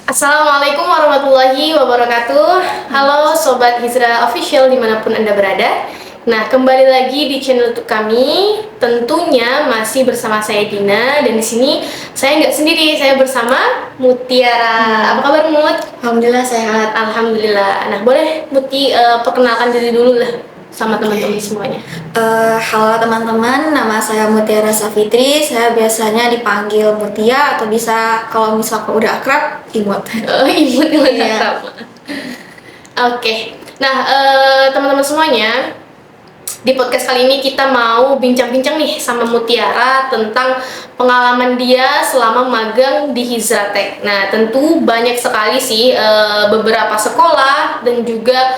Assalamualaikum warahmatullahi wabarakatuh. Halo Sobat Hijrah Official dimanapun Anda berada. Nah, kembali lagi di channel YouTube kami. Tentunya masih bersama saya Dina, dan di sini saya nggak sendiri, saya bersama Mutiara. Apa kabar Mut? Alhamdulillah sehat. Alhamdulillah. Nah, boleh Muti perkenalkan diri dulu lah sama teman-teman semuanya. Halo teman-teman, nama saya Mutiara Safitri. Saya biasanya dipanggil Mutia atau bisa kalau misalkan udah akrab, Imut. Imut dengan Iya. akrab. Oke. Nah, teman-teman semuanya, di podcast kali ini kita mau bincang-bincang nih sama Mutiara tentang pengalaman dia selama magang di Hizratek. Nah, tentu banyak sekali sih beberapa sekolah dan juga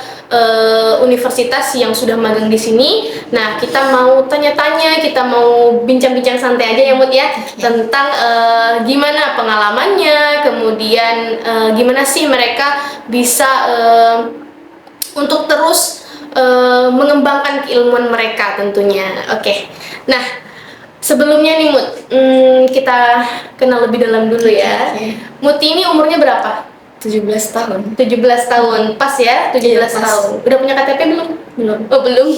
universitas yang sudah magang di sini. Nah, kita mau tanya-tanya, kita mau bincang-bincang santai aja ya Mut ya, tentang gimana pengalamannya, kemudian gimana sih mereka bisa untuk terus mengembangkan keilmuan mereka tentunya. Oke. Nah, sebelumnya nih Mut, kita kenal lebih dalam dulu ya. Oke. Muti ini umurnya berapa? 17 tahun. 17 tahun. Pas ya, 17 Iya, pas. tahun. Udah punya KTP belum? Belum. Oh, belum.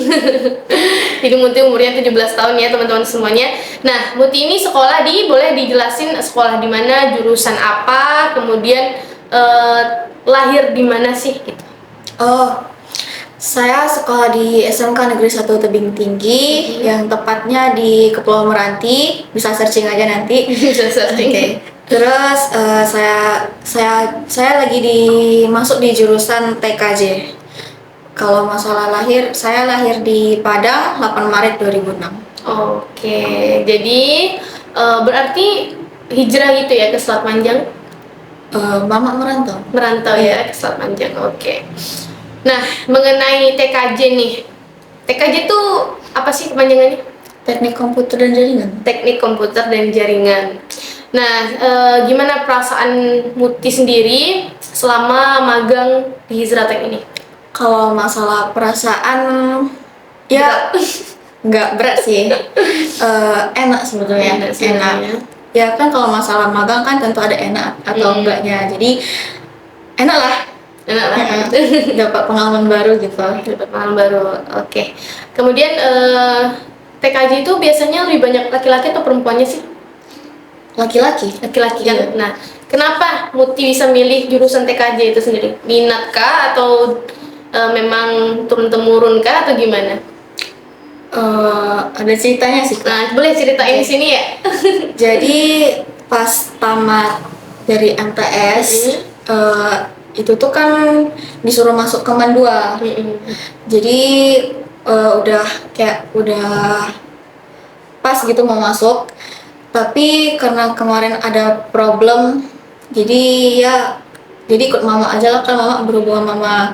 Jadi Muti umurnya 17 tahun ya, teman-teman semuanya. Nah, Muti ini sekolah boleh dijelasin sekolah di mana, jurusan apa, kemudian lahir di mana sih gitu. Saya sekolah di SMK Negeri 1 Tebing Tinggi, yang tepatnya di Kepulauan Meranti. Bisa searching aja nanti. Bisa searching. Oke. Terus saya lagi masuk di jurusan TKJ. Kalau masalah lahir, saya lahir di Padang 8 Maret 2006. Oke, jadi berarti hijrah gitu ya ke Selat Panjang? Mama merantau. Merantau ya ke Selat Panjang. Oke. Nah, mengenai TKJ nih, TKJ itu apa sih kepanjangannya? Teknik komputer dan jaringan. Teknik komputer dan jaringan. Nah, gimana perasaan Muti sendiri selama magang di Hizratek ini? Kalau masalah perasaan, ya nggak berat sih. Enak sebetulnya. Enak sebenarnya. Ya kan kalau masalah magang kan tentu ada enak atau enggaknya. Jadi enak lah. Enak lah. Dapat pengalaman baru gitu. Dapat pengalaman baru. Oke. Kemudian TKJ itu biasanya lebih banyak laki-laki atau perempuannya sih? Laki-laki. Laki-laki kan. Iya. Nah, kenapa Muti bisa milih jurusan TKJ itu sendiri? Minat kah atau memang turun-temurun kah atau gimana? Ada ceritanya sih. Nah, boleh ceritain di sini ya? Jadi pas tamat dari MTS, itu tuh kan disuruh masuk Kemen 2. Jadi udah pas gitu mau masuk, tapi karena kemarin ada problem, jadi ikut mama aja lah, kan mama berhubungan mama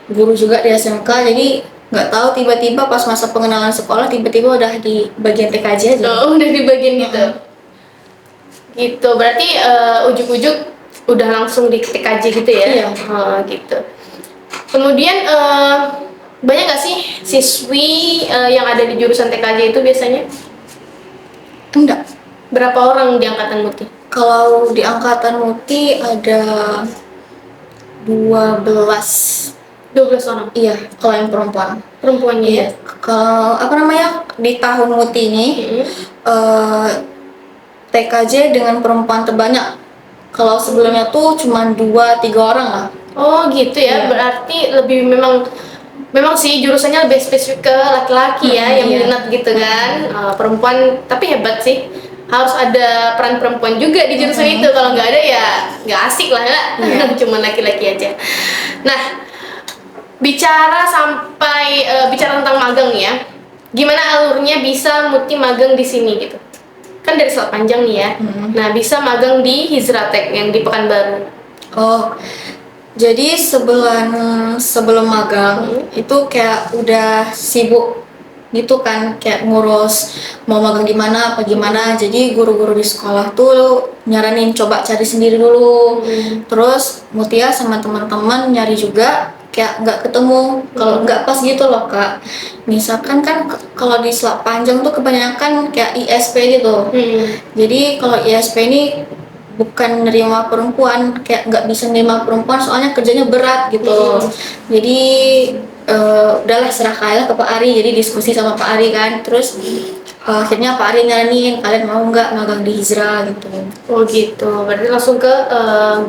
guru juga di SMK. Jadi nggak tahu tiba-tiba pas masa pengenalan sekolah tiba-tiba udah di bagian TKJ aja. Oh, udah di bagian gitu. Gitu. Berarti ujuk-ujuk udah langsung di TKJ gitu ya? Iya. Oh, gitu. Kemudian banyak nggak sih siswi yang ada di jurusan TKJ itu biasanya? Enggak. Berapa orang di angkatan Muti? Kalau di angkatan Muti ada 12. 12 orang. Iya, kalau yang perempuan. Perempuannya ya? Kalau di tahun Muti ini TKJ dengan perempuan terbanyak. Kalau sebelumnya tuh cuma 2-3 orang lah. Oh gitu ya, Iya. berarti lebih memang sih jurusannya lebih spesifik ke laki-laki ya yang Iya. minat gitu kan. Perempuan tapi hebat sih, harus ada peran perempuan juga di jurusan itu. Kalau nggak ada ya nggak asik lah ya. Iya. Cuma laki-laki aja. Nah, bicara tentang magang ya, gimana alurnya bisa Muti magang di sini gitu? Kan dari Selat Panjang nih ya. Nah, bisa magang di Hizratek yang di Pekanbaru. Oh, jadi sebelum magang itu kayak udah sibuk gitu kan, kayak ngurus mau magang di mana apa gimana. Jadi guru-guru di sekolah tuh nyaranin coba cari sendiri dulu. Terus Mutia sama teman-teman nyari juga, kayak nggak ketemu, kalau nggak pas gitu loh Kak. Misalkan kan kalau di Selat Panjang tuh kebanyakan kayak ISP gitu. Jadi kalau ISP ini bukan nerima perempuan, kayak nggak bisa nerima perempuan soalnya kerjanya berat gitu. Jadi udahlah serahkan aja ke Pak Ari, jadi diskusi sama Pak Ari kan, terus akhirnya Pak Ari nyaranin kalian mau nggak magang di Hijrah gitu. Oh gitu, berarti langsung ke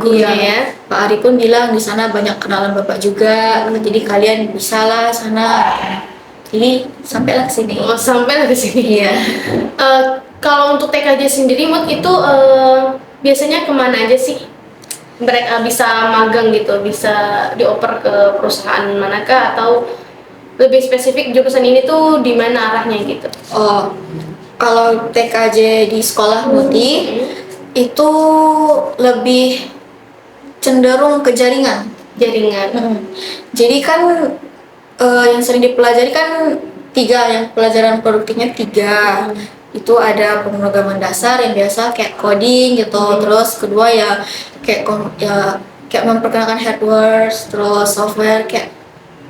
gurunya ya. Pak Ari pun bilang di sana banyak kenalan bapak juga, jadi kalian bisa lah sana. Jadi sampailah ke sini. Oh, sampai ke sini. Iya. Kalau untuk TKJ sendiri, Mut, itu biasanya kemana aja sih mereka bisa magang gitu, bisa dioper ke perusahaan manakah, atau lebih spesifik jurusan ini tuh di mana arahnya gitu? Oh, kalau TKJ di sekolah Muti itu lebih cenderung ke jaringan. Jaringan. Jadi kan yang sering dipelajari kan 3, yang pelajaran produktifnya 3. Itu ada pemrograman dasar yang biasa kayak coding gitu, terus kedua ya kayak memperkenalkan hardware, terus software kayak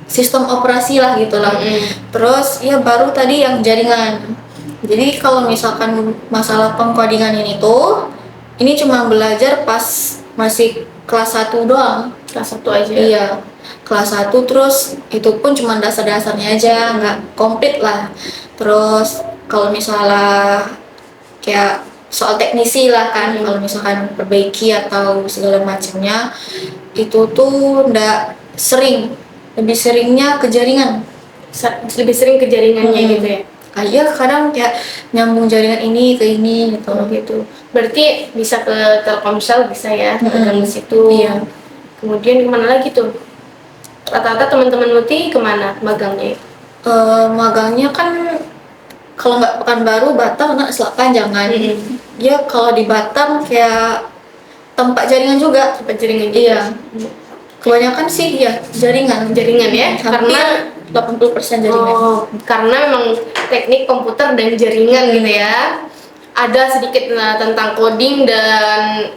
sistem operasi lah gitu lah. Terus ya baru tadi yang jaringan. Jadi kalau misalkan masalah pengkodingan ini cuma belajar pas masih kelas 1 doang. Kelas 1 aja. Iya, kelas 1 terus itu pun cuma dasar-dasarnya aja, nggak komplit lah. Terus kalau misalnya kayak soal teknisi lah kan, kalau misalkan perbaiki atau segala macamnya itu tuh nggak sering, lebih seringnya ke jaringan. Lebih sering ke jaringannya gitu ya. Kayak kadang kayak nyambung jaringan ini ke ini gitu. Gitu. Berarti bisa ke Telkomsel bisa ya, magang di situ. Iya. Kemudian kemana lagi tuh? Rata-rata teman-teman Muti kemana magangnya? Magangnya kan kalau nggak Pekanbaru, Batam, nggak Selatan jangan. Ya kalau di Batam kayak tempat jaringan juga. Tempat jaringan juga. Iya. Kebanyakan sih ya jaringan. Jaringan ya, Karena 80% jaringan. Oh, karena memang teknik komputer dan jaringan gitu ya. Ada sedikit tentang coding dan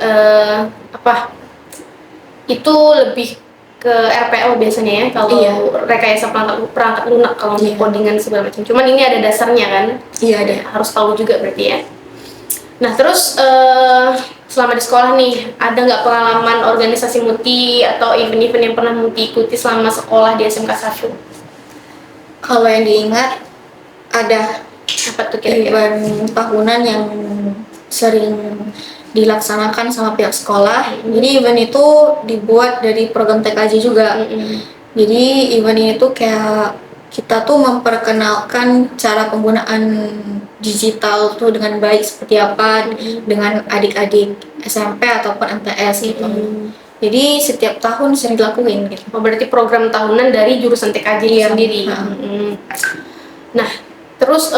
itu lebih ke RPL biasanya ya, kalau rekayasa perangkat lunak kalau untuk codingan segala macam. Cuman ini ada dasarnya kan? Iya ada. Harus tahu juga berarti ya. Nah terus selama di sekolah nih, ada nggak pengalaman organisasi Muti atau event-event yang pernah Muti ikuti selama sekolah di SMK 1? Kalau yang diingat ada Apa tuh kira-kira? event tahunan yang sering dilaksanakan sama pihak sekolah. Jadi event itu dibuat dari program TKJ juga. Jadi event ini tuh kayak kita tuh memperkenalkan cara penggunaan digital tuh dengan baik seperti apa dengan adik-adik SMP ataupun MTS gitu. Jadi setiap tahun sering dilakuin gitu. Oh, berarti program tahunan dari jurusan TKJ itu sendiri. Nah, terus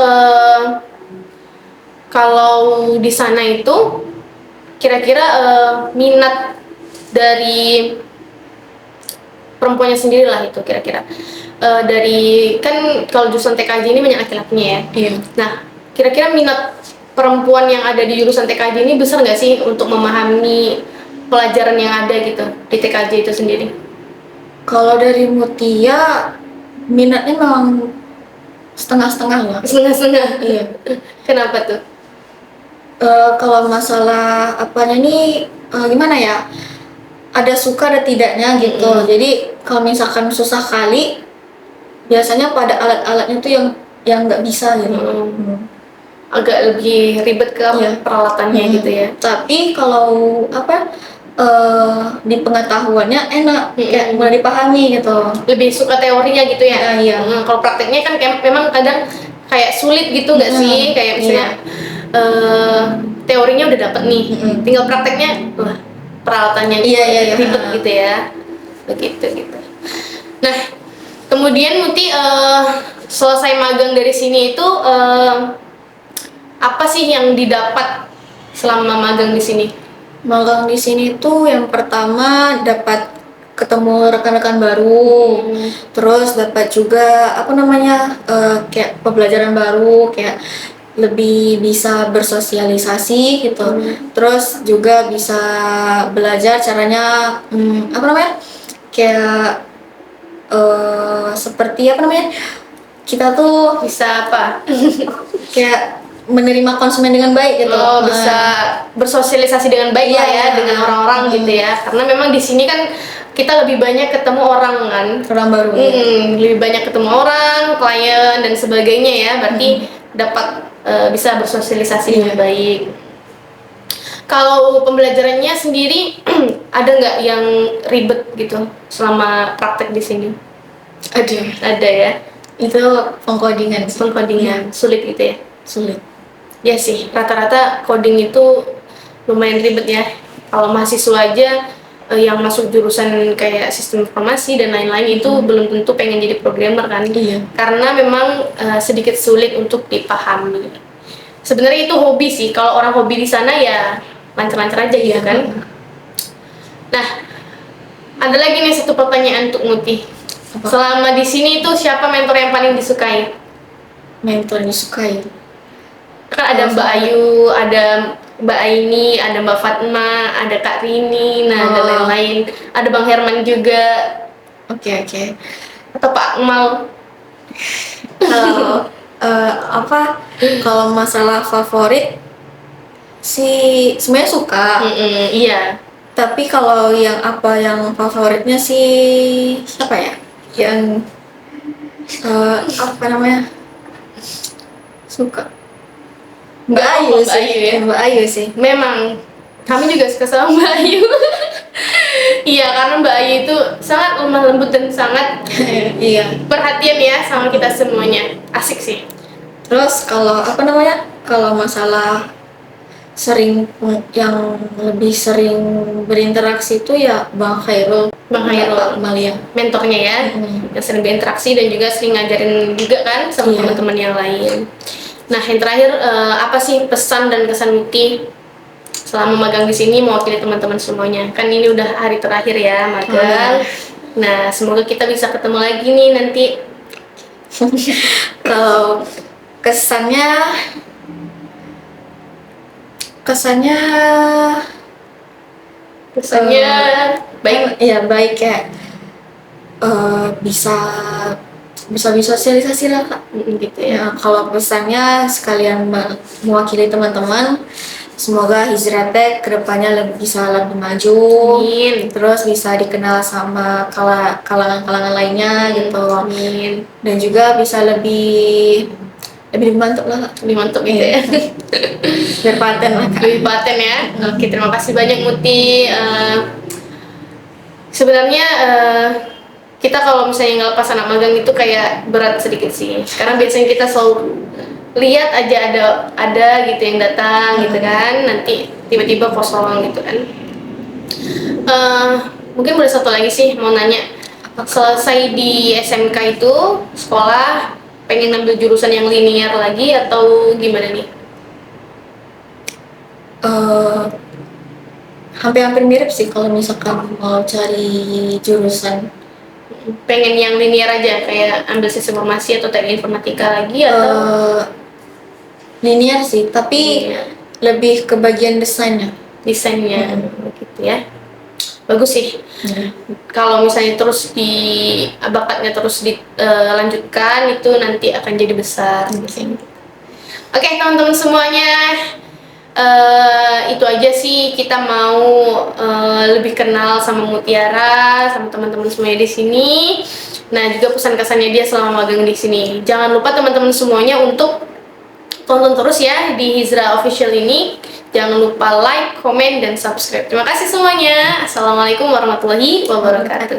kalau di sana itu kira-kira minat dari perempuannya sendiri lah itu kira-kira dari kan kalau jurusan TKJ ini banyak laki-lakinya ya. Nah, kira-kira minat perempuan yang ada di jurusan TKJ ini besar nggak sih untuk memahami pelajaran yang ada gitu di TKJ itu sendiri? Kalau dari Mutia minatnya memang setengah-setengah lah. Setengah-setengah. Iya. Kenapa tuh? Kalau masalah apanya nih gimana ya? Ada suka ada tidaknya gitu. Jadi kalau misalkan susah kali, biasanya pada alat-alatnya tuh yang nggak bisa gitu. Agak lebih ribet ke peralatannya gitu ya. Tapi kalau di pengetahuannya enak, kayak mulai dipahami gitu. Lebih suka teorinya gitu ya. Iya. Kalau prakteknya kan memang kadang kayak sulit gitu nggak sih? Kayak misalnya teorinya udah dapet nih, tinggal prakteknya peralatannya ribet gitu ya. Begitu gitu. Nah, kemudian Muti selesai magang dari sini itu apa sih yang didapat selama magang di sini? Magang di sini tuh yang pertama dapat ketemu rekan-rekan baru, terus dapat juga kayak pembelajaran baru, kayak lebih bisa bersosialisasi gitu, terus juga bisa belajar caranya kayak seperti kita tuh Bisa apa? kayak menerima konsumen dengan baik gitu. Oh, bisa bersosialisasi dengan baik lah ya Iya. dengan orang-orang gitu ya. Karena memang di sini kan kita lebih banyak ketemu orang kan. Orang baru. Ya. Lebih banyak ketemu orang, klien dan sebagainya ya. Berarti dapat bisa bersosialisasi dengan baik. Kalau pembelajarannya sendiri ada nggak yang ribet gitu selama praktek di sini? Ada ya. Itu pengkodingan. Pengkodingan sulit gitu ya. Sulit. Ya sih, rata-rata coding itu lumayan ribet ya. Kalau mahasiswa aja yang masuk jurusan kayak sistem informasi dan lain-lain itu belum tentu pengen jadi programmer kan. Iya. Karena memang sedikit sulit untuk dipahami. Sebenarnya itu hobi sih. Kalau orang hobi di sana ya lancar-lancar aja gitu kan. Nah, ada lagi nih satu pertanyaan untuk Muti. Apa? Selama di sini itu siapa mentor yang paling disukai? Mentor yang disukai. Kan ada Mbak Ayu, ada Mbak Aini, ada Mbak Fatma, ada Kak Rini, nah dan lain-lain. Ada Bang Herman juga, Oke. atau Pak Akmal. Kalau kalau masalah favorit sih sebenarnya suka. Iya. Tapi kalau yang favoritnya sih siapa ya? Yang apa namanya? Suka. Mbak Ayu Mbak sih. Ayu ya. Mbak Ayu sih. Memang kami juga suka sama Mbak Ayu. Iya, karena Mbak Ayu itu sangat lemah lembut dan sangat Iya. perhatian ya sama kita semuanya. Asik sih. Terus kalau kalau masalah yang lebih sering berinteraksi itu ya Bang Khairul. Bang Khairul. Malia. Mentornya ya, yang sering berinteraksi dan juga sering ngajarin juga kan sama teman-teman yang lain. Nah, yang terakhir apa sih pesan dan kesan Muti selama magang di sini mewakili teman-teman semuanya? Kan ini udah hari terakhir ya magang. Nah, semoga kita bisa ketemu lagi nih nanti. Kalau kesannya baik. Ya baik ya. Bisa sosialisasi lah Kak. Gitu ya. Nah, kalau pesannya sekalian mewakili teman-teman, semoga Hijrah Tech kedepannya bisa lebih maju. Amin. Terus bisa dikenal sama kalangan-kalangan lainnya gitu. Amin. Dan juga bisa lebih mantap lah Kak. Lebih mantap gitu ya. Biar paten lah Kak. Lebih paten ya. Oke, terima kasih banyak Muti. Sebenarnya kita kalau misalnya nggak lepas anak magang itu kayak berat sedikit sih. Karena biasanya kita selalu lihat aja ada gitu yang datang gitu kan. Nanti tiba-tiba kosong gitu kan. Mungkin boleh satu lagi sih mau nanya. Selesai di SMK itu sekolah pengen ngambil jurusan yang linear lagi atau gimana nih? Hampir-hampir mirip sih kalau misalkan mau cari jurusan. Pengen yang linear aja kayak ambil sistem informasi atau teknik informatika lagi atau linear sih, tapi lebih ke bagian desainnya. Gitu ya. Bagus sih. Kalau misalnya terus bakatnya terus dilanjutkan itu nanti akan jadi besar. Oke, teman-teman semuanya, itu aja sih kita mau lebih kenal sama Mutiara, sama teman-teman semuanya di sini. Nah, juga pesan kesannya dia selama magang di sini. Jangan lupa teman-teman semuanya untuk tonton terus ya di Hijrah Official ini. Jangan lupa like, komen, dan subscribe. Terima kasih semuanya. Assalamualaikum warahmatullahi wabarakatuh.